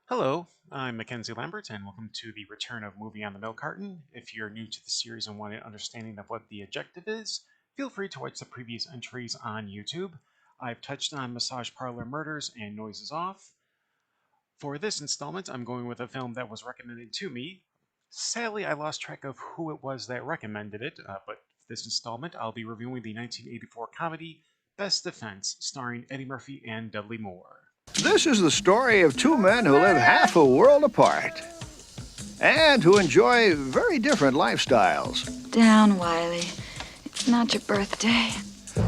Hello, I'm Mackenzie Lambert, and welcome to the return of Movie on the Milk Carton. If you're new to the series and want an understanding of what the objective is, feel free to watch the previous entries on YouTube. I've touched on massage parlor murders and noises off. For this installment, I'm going with a film that was recommended to me. Sadly, I lost track of who it was that recommended it, but this installment, I'll be reviewing the 1984 comedy Best Defense, starring Eddie Murphy and Dudley Moore. This is the story of two men who live half a world apart and who enjoy very different lifestyles. Down, Wiley. It's not your birthday.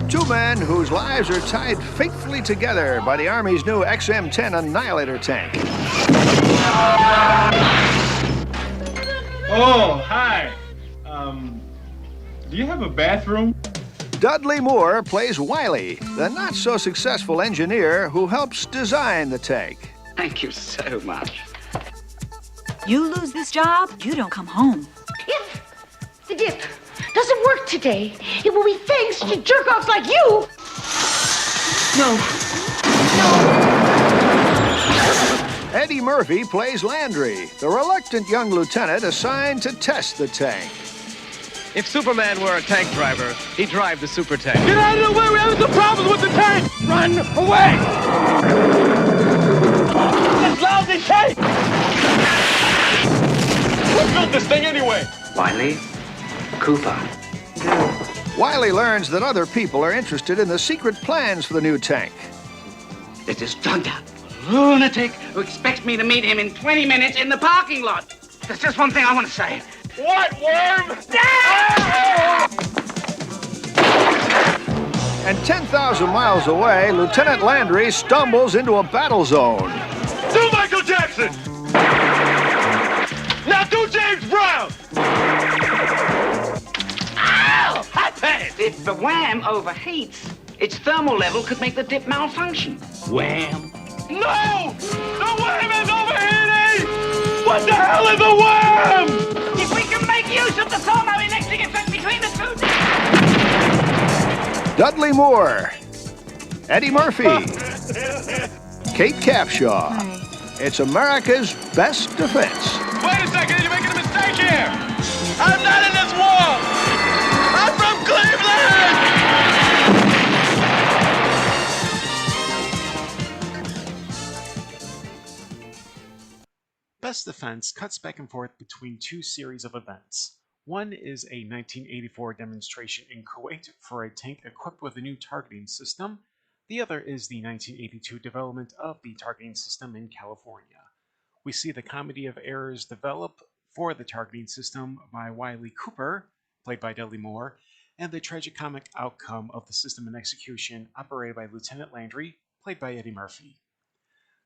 Two men whose lives are tied faithfully together by the Army's new XM-10 Annihilator tank. Oh, hi. Do you have a bathroom? Dudley Moore plays Wiley, the not-so-successful engineer who helps design the tank. Thank you so much. You lose this job, you don't come home. If the dip doesn't work today, it will be thanks to jerk-offs like you. No. Eddie Murphy plays Landry, the reluctant young lieutenant assigned to test the tank. If Superman were a tank driver, he'd drive the super tank. Get out of the way! We're having some problems with the tank! Run away! This lousy tank! Who built this thing anyway? Wiley, Cooper. Wiley learns that other people are interested in the secret plans for the new tank. There's this drugged-out lunatic who expects me to meet him in 20 minutes in the parking lot. There's just one thing I want to say. What, worm? And 10,000 miles away, Lieutenant Landry stumbles into a battle zone. Do Michael Jackson! Now do James Brown! Ow! Hot pass! If the wham overheats, its thermal level could make the dip malfunction. Wham! No! The worm is overheating! What the hell is a worm? If we can make use of the thermoelectric effect between the two... Dudley Moore, Eddie Murphy, Kate Capshaw. It's America's Best Defense. Wait a second, you're making a mistake here! I'm not in this war! I'm from Cleveland! Best Defense cuts back and forth between two series of events. One is a 1984 demonstration in Kuwait for a tank equipped with a new targeting system. The other is the 1982 development of the targeting system in California. We see the comedy of errors develop for the targeting system by Wiley Cooper, played by Dudley Moore, and the tragicomic outcome of the system in execution, operated by Lieutenant Landry, played by Eddie Murphy.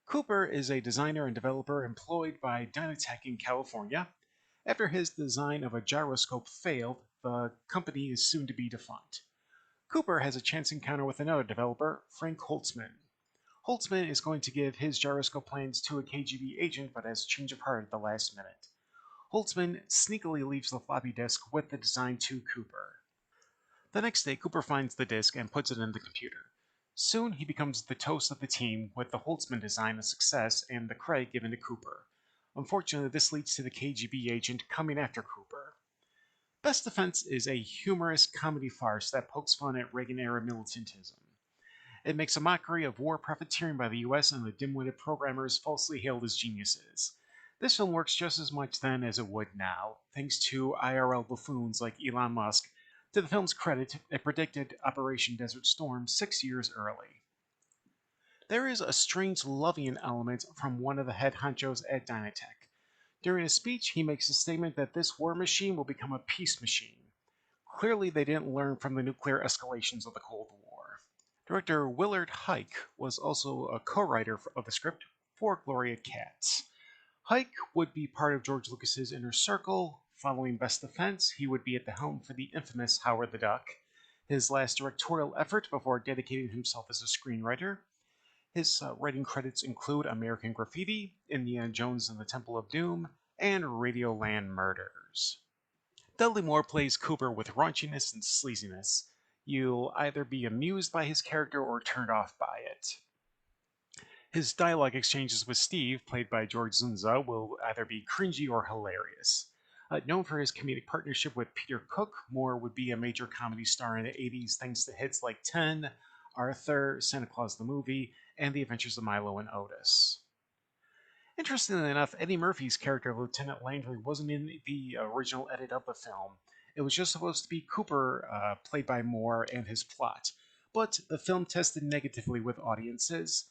Cooper is a designer and developer employed by Dynatech in California. After his design of a gyroscope failed, the company is soon to be defunct. Cooper has a chance encounter with another developer, Frank Holtzman. Holtzman is going to give his gyroscope plans to a KGB agent, but has a change of heart at the last minute. Holtzman sneakily leaves the floppy disk with the design to Cooper. The next day, Cooper finds the disk and puts it in the computer. Soon, he becomes the toast of the team, with the Holtzman design a success and the credit given to Cooper. Unfortunately, this leads to the KGB agent coming after Cooper. Best Defense is a humorous comedy farce that pokes fun at Reagan-era militantism. It makes a mockery of war profiteering by the US and the dim-witted programmers falsely hailed as geniuses. This film works just as much then as it would now, thanks to IRL buffoons like Elon Musk. To the film's credit, it predicted Operation Desert Storm 6 years early. There is a strange Lovian element from one of the head honchos at Dynatech. During a speech, he makes a statement that this war machine will become a peace machine. Clearly, they didn't learn from the nuclear escalations of the Cold War. Director Willard Huyck was also a co-writer of the script for Gloria Katz. Huyck would be part of George Lucas's inner circle. Following Best Defense, he would be at the helm for the infamous Howard the Duck, his last directorial effort before dedicating himself as a screenwriter. His writing credits include American Graffiti, Indiana Jones and the Temple of Doom, and Radioland Murders. Dudley Moore plays Cooper with raunchiness and sleaziness. You'll either be amused by his character or turned off by it. His dialogue exchanges with Steve, played by George Zunza, will either be cringy or hilarious. Known for his comedic partnership with Peter Cook, Moore would be a major comedy star in the 80s thanks to hits like 10, Arthur, Santa Claus the Movie, and The Adventures of Milo and Otis. Interestingly enough, Eddie Murphy's character of Lieutenant Landry wasn't in the original edit of the film. It was just supposed to be Cooper, played by Moore, and his plot. But the film tested negatively with audiences.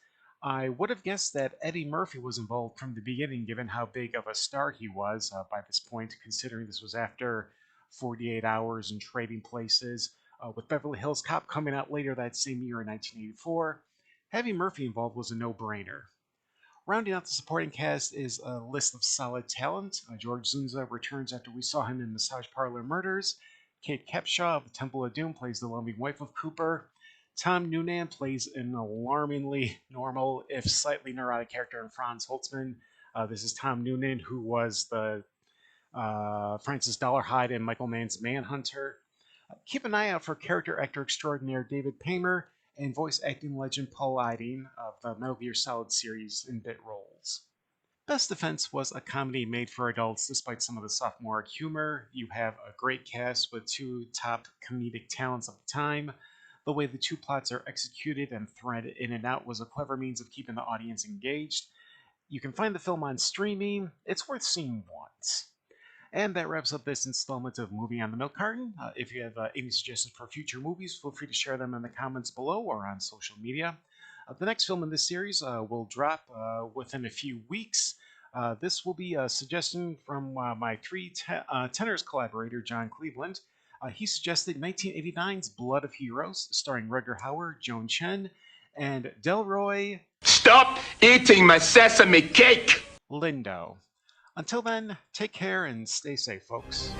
I would have guessed that Eddie Murphy was involved from the beginning, given how big of a star he was by this point, considering this was after 48 Hours and Trading Places, with Beverly Hills Cop coming out later that same year in 1984. Having Murphy involved was a no-brainer. Rounding out the supporting cast is a list of solid talent. George Zunza returns after we saw him in Massage Parlor Murders. Kate Capshaw of the Temple of Doom plays the loving wife of Cooper. Tom Noonan plays an alarmingly normal, if slightly neurotic character in Franz Holtzman. This is Tom Noonan, who was the Francis Dollarhide in Michael Mann's Manhunter. Keep an eye out for character actor extraordinaire David Paymer and voice acting legend Paul Eiding of the Metal Gear Solid series in bit roles. Best Defense was a comedy made for adults despite some of the sophomoric humor. You have a great cast with two top comedic talents of the time. The way the two plots are executed and threaded in and out was a clever means of keeping the audience engaged. You can find the film on streaming. It's worth seeing once. And that wraps up this installment of Movie on the Milk Carton. If you have any suggestions for future movies, feel free to share them in the comments below or on social media. The next film in this series will drop within a few weeks. This will be a suggestion from my three tenors collaborator, John Cleveland. He suggested 1989's Blood of Heroes, starring Rutger Hauer, Joan Chen, and Delroy Stop eating my sesame cake! Lindo. Until then, take care and stay safe, folks.